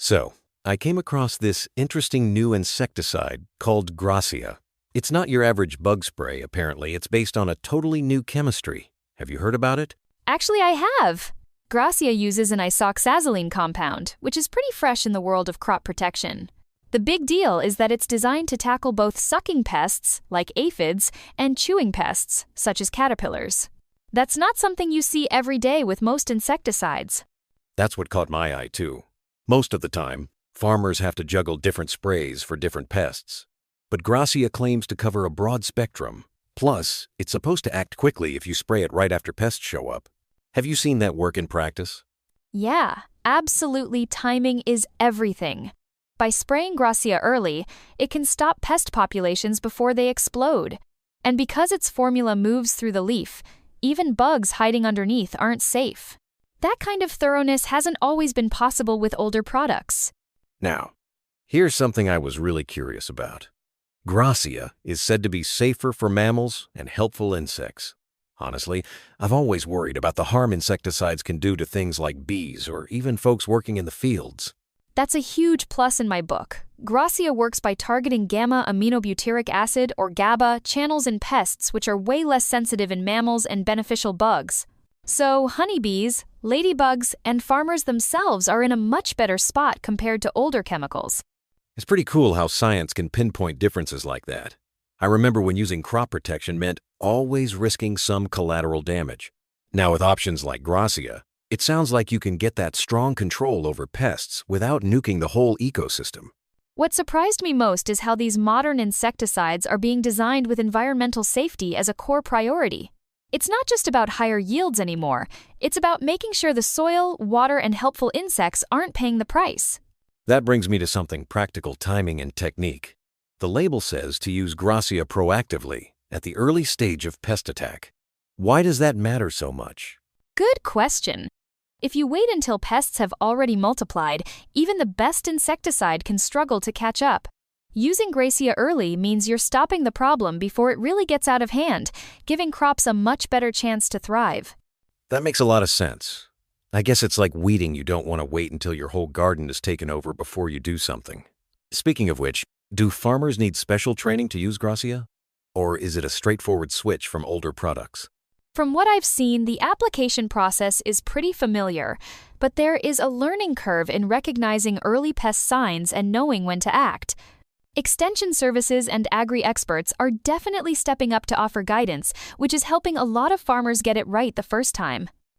So, I came across this interesting new insecticide called Gracia. It's not your average bug spray, apparently. It's based on a totally new chemistry. Have you heard about it? Actually, I have. Gracia uses an isoxazoline compound, which is pretty fresh in the world of crop protection. The big deal is that it's designed to tackle both sucking pests, like aphids, and chewing pests, such as caterpillars. That's not something you see every day with most insecticides. That's what caught my eye, too. Most of the time, farmers have to juggle different sprays for different pests. But Gracia claims to cover a broad spectrum. Plus, it's supposed to act quickly if you spray it right after pests show up. Have you seen that work in practice? Yeah, absolutely. Timing is everything. By spraying Gracia early, it can stop pest populations before they explode. And because its formula moves through the leaf, even bugs hiding underneath aren't safe. That kind of thoroughness hasn't always been possible with older products. Now, here's something I was really curious about. Gracia is said to be safer for mammals and helpful insects. Honestly, I've always worried about the harm insecticides can do to things like bees or even folks working in the fields. That's a huge plus in my book. Gracia works by targeting gamma-aminobutyric acid, or GABA, channels in pests which are way less sensitive in mammals and beneficial bugs. So honeybees, ladybugs, and farmers themselves are in a much better spot compared to older chemicals. It's pretty cool how science can pinpoint differences like that. I remember when using crop protection meant always risking some collateral damage. Now with options like Gracia, it sounds like you can get that strong control over pests without nuking the whole ecosystem. What surprised me most is how these modern insecticides are being designed with environmental safety as a core priority. It's not just about higher yields anymore. It's about making sure the soil, water, and helpful insects aren't paying the price. That brings me to something practical: timing and technique. The label says to use Gracia proactively at the early stage of pest attack. Why does that matter so much? Good question. If you wait until pests have already multiplied, even the best insecticide can struggle to catch up. Using Gracia early means you're stopping the problem before it really gets out of hand, giving crops a much better chance to thrive. That makes a lot of sense. I guess it's like weeding. You don't want to wait until your whole garden is taken over before you do something. Speaking of which, do farmers need special training to use Gracia? Or is it a straightforward switch from older products? From what I've seen, the application process is pretty familiar, but there is a learning curve in recognizing early pest signs and knowing when to act. Extension services and agri-experts are definitely stepping up to offer guidance, which is helping a lot of farmers get it right the first time.